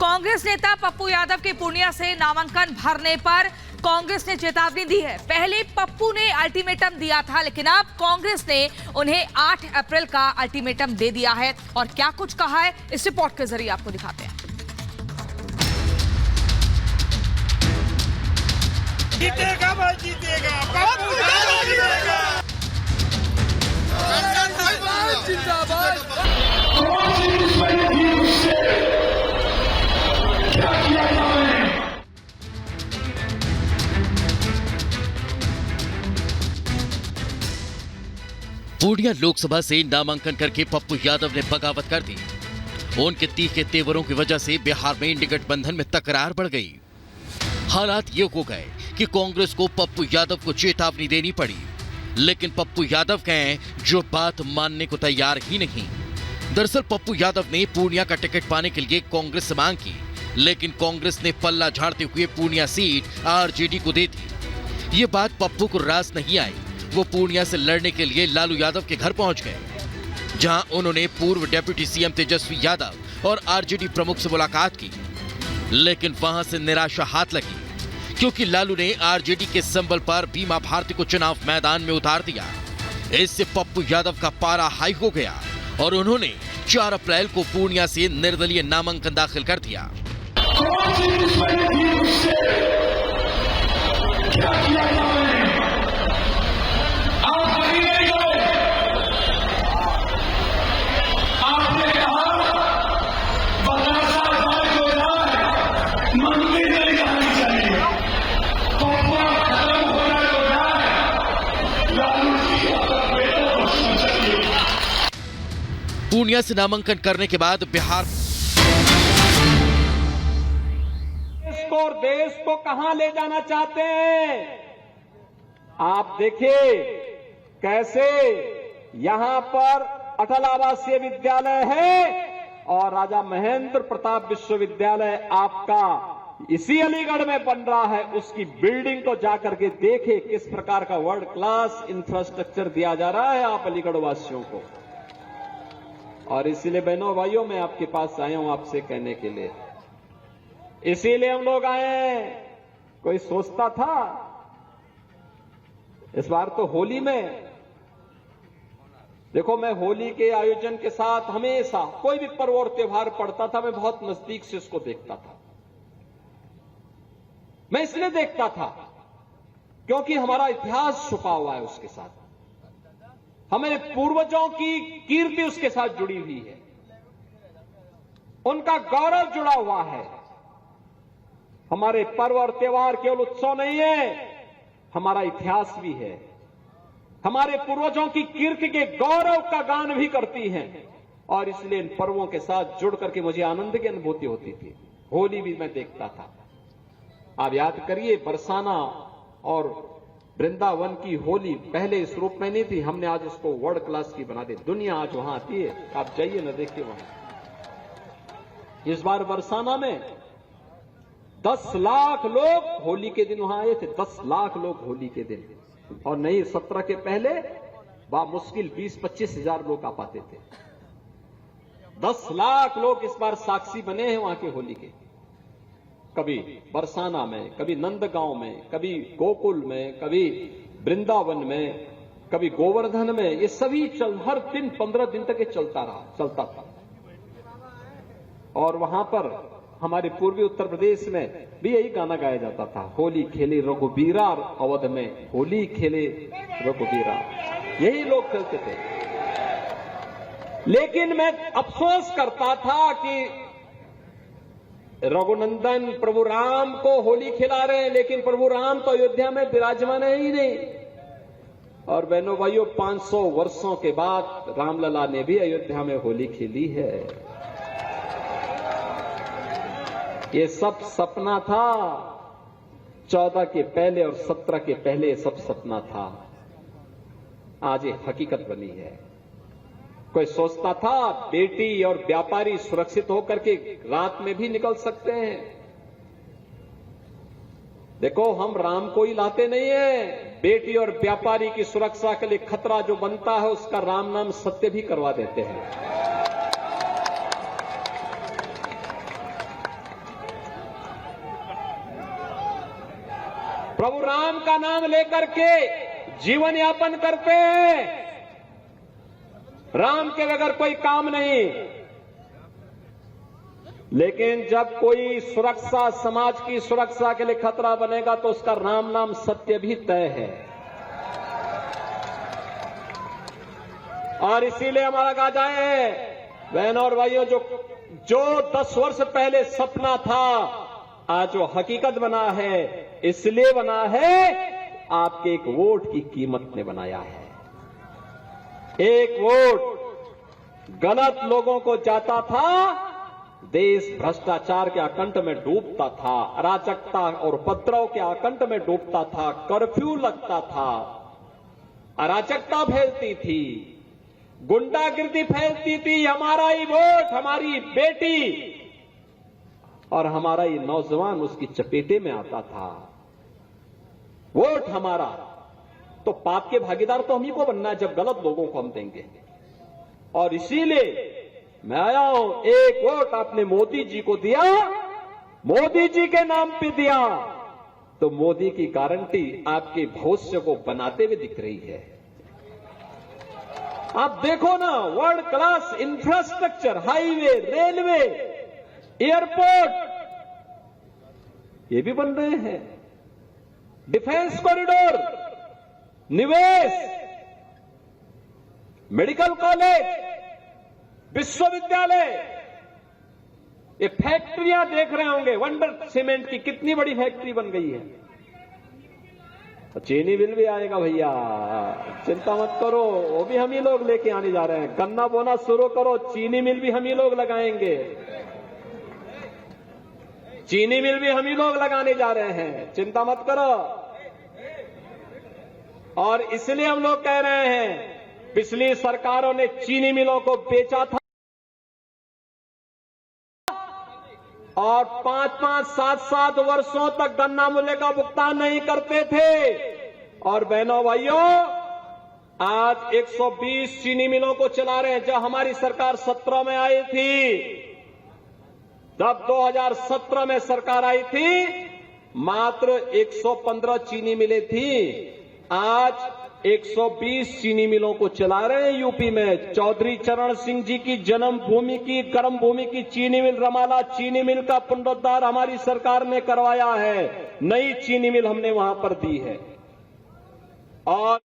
कांग्रेस नेता पप्पू यादव के पूर्णिया से नामांकन भरने पर कांग्रेस ने चेतावनी दी है। पहले पप्पू ने अल्टीमेटम दिया था, लेकिन अब कांग्रेस ने उन्हें 8 अप्रैल का अल्टीमेटम दे दिया है। और क्या कुछ कहा है, इस रिपोर्ट के जरिए आपको दिखाते हैं। जीतेगा भाई, जीतेगा पप्पू यादव जीतेगा। पूर्णिया लोकसभा से नामांकन करके पप्पू यादव ने बगावत कर दी। उनके तीखे तेवरों की वजह से बिहार में इंडी गठबंधन में तकरार बढ़ गई। हालात ये हो गए कि कांग्रेस को पप्पू यादव को चेतावनी देनी पड़ी, लेकिन पप्पू यादव कहें जो बात मानने को तैयार ही नहीं। दरअसल पप्पू यादव ने पूर्णिया का टिकट पाने के लिए कांग्रेस से मांग की, लेकिन कांग्रेस ने पल्ला झाड़ते हुए पूर्णिया सीट आरजेडी को दे दी। ये बात पप्पू को रास नहीं आई। वो पूर्णिया से लड़ने के लिए लालू यादव के घर पहुंच गए, जहां उन्होंने पूर्व डिप्टी सीएम तेजस्वी यादव और आरजेडी प्रमुख से मुलाकात की, लेकिन वहां से निराशा हाथ लगी, क्योंकि लालू ने आरजेडी के संबल पर बीमा भारती को चुनाव मैदान में उतार दिया। इससे पप्पू यादव का पारा हाई हो गया और उन्होंने 4 अप्रैल को पूर्णिया से निर्दलीय नामांकन दाखिल कर दिया। पूर्णिया से नामांकन करने के बाद बिहार देश को कहां ले जाना चाहते हैं आप देखिए। कैसे यहां पर अटल आवासीय विद्यालय है और राजा महेंद्र प्रताप विश्वविद्यालय आपका इसी अलीगढ़ में बन रहा है। उसकी बिल्डिंग को जाकर के देखे किस प्रकार का वर्ल्ड क्लास इंफ्रास्ट्रक्चर दिया जा रहा है आप अलीगढ़ वासियों को। और इसीलिए बहनों भाइयों मैं आपके पास आया हूं आपसे कहने के लिए, इसीलिए हम लोग आए हैं। कोई सोचता था इस बार तो होली में, देखो मैं होली के आयोजन के साथ हमेशा कोई भी पर्व और त्योहार पड़ता था, मैं बहुत नजदीक से उसको देखता था। मैं इसलिए देखता था क्योंकि हमारा इतिहास छुपा हुआ है उसके साथ, हमारे पूर्वजों की कीर्ति उसके साथ जुड़ी हुई है, उनका गौरव जुड़ा हुआ है। हमारे पर्व और त्योहार केवल उत्सव नहीं है, हमारा इतिहास भी है। हमारे पूर्वजों की कीर्ति के गौरव का गान भी करती हैं और इसलिए इन पर्वों के साथ जुड़ करके मुझे आनंद की अनुभूति होती थी। होली भी मैं देखता था। आप याद करिए बरसाना और वृंदावन की होली पहले इस रूप में नहीं थी, हमने आज उसको वर्ल्ड क्लास की बना दी। दुनिया आज वहां आती है, आप जाइए ना देखिए वहां। इस बार बरसाना में 10 लाख लोग होली के दिन वहां आए थे, 10 लाख लोग होली के दिन। और नहीं 17 के पहले मुश्किल 20-25 हजार लोग आ पाते थे। 10 लाख लोग इस बार साक्षी बने हैं वहां के होली के। कभी बरसाना में, कभी नंदगांव में, कभी गोकुल में, कभी वृंदावन में, कभी गोवर्धन में। ये सभी हर दिन 15 दिन तक ये चलता था। और वहां पर हमारे पूर्वी उत्तर प्रदेश में भी यही गाना गाया जाता था, होली खेले रघुबीरा अवध में, होली खेले रघुबीरा, यही लोग खेलते थे। लेकिन मैं अफसोस करता था कि रघुनंदन प्रभु राम को होली खिला रहे हैं, लेकिन प्रभु राम तो अयोध्या में विराजमान है ही नहीं। और बहनों भाइयों 500 वर्षों के बाद रामलला ने भी अयोध्या में होली खेली है। ये सब सपना था 14 के पहले और 17 के पहले, सब सपना था। आज ये हकीकत बनी है। कोई सोचता था बेटी और व्यापारी सुरक्षित होकर के रात में भी निकल सकते हैं। देखो हम राम को ही लाते नहीं है, बेटी और व्यापारी की सुरक्षा के लिए खतरा जो बनता है उसका राम नाम सत्य भी करवा देते हैं। प्रभु राम का नाम लेकर के जीवन यापन करते हैं। राम के बगैर कोई काम नहीं। लेकिन जब कोई सुरक्षा, समाज की सुरक्षा के लिए खतरा बनेगा तो उसका राम नाम सत्य भी तय है। और इसीलिए हमारा कहा जाए, बहनों और भाइयों, जो 10 वर्ष पहले सपना था, आज वो हकीकत बना है। इसलिए बना है, आपके एक वोट की कीमत ने बनाया है। एक वोट गलत लोगों को जाता था, देश भ्रष्टाचार के आकंठ में डूबता था, अराजकता और उपद्रव के आकंठ में डूबता था, कर्फ्यू लगता था, अराजकता फैलती थी, गुंडागिर्दी फैलती थी। हमारा ही वोट, हमारी बेटी और हमारा ही नौजवान उसकी चपेटे में आता था। वोट हमारा, तो पाप के भागीदार तो हम ही को बनना है जब गलत लोगों को हम देंगे। और इसीलिए मैं आया हूं, एक वोट आपने मोदी जी को दिया, मोदी जी के नाम पे दिया, तो मोदी की गारंटी आपके भविष्य को बनाते हुए दिख रही है। आप देखो ना, world class infrastructure, highway, railway, airport, ये भी बन रहे हैं। डिफेंस कॉरिडोर, निवेश, मेडिकल कॉलेज, विश्वविद्यालय, ये फैक्ट्रियां देख रहे होंगे। वंडर सीमेंट की कितनी बड़ी फैक्ट्री बन गई है। चीनी मिल भी आएगा भैया, चिंता मत करो, वो भी हम ही लोग लेके आने जा रहे हैं। गन्ना बोना शुरू करो, चीनी मिल भी हम ही लोग लगाएंगे। चीनी मिल भी हम ही लोग लगाने जा रहे हैं, चिंता मत करो। और इसलिए हम लोग कह रहे हैं, पिछली सरकारों ने चीनी मिलों को बेचा था और 5-5, 7-7 वर्षों तक गन्ना मूल्य का भुगतान नहीं करते थे। और बहनों भाइयों, आज 120 चीनी मिलों को चला रहे हैं। जब हमारी सरकार 17 में आई थी, जब 2017 में सरकार आई थी, मात्र 115 चीनी मिलें थी। आज 120 चीनी मिलों को चला रहे हैं यूपी में। चौधरी चरण सिंह जी की जन्मभूमि की, कर्म भूमि की चीनी मिल रमाला चीनी मिल का पुनरुद्धार हमारी सरकार ने करवाया है। नई चीनी मिल हमने वहां पर दी है। और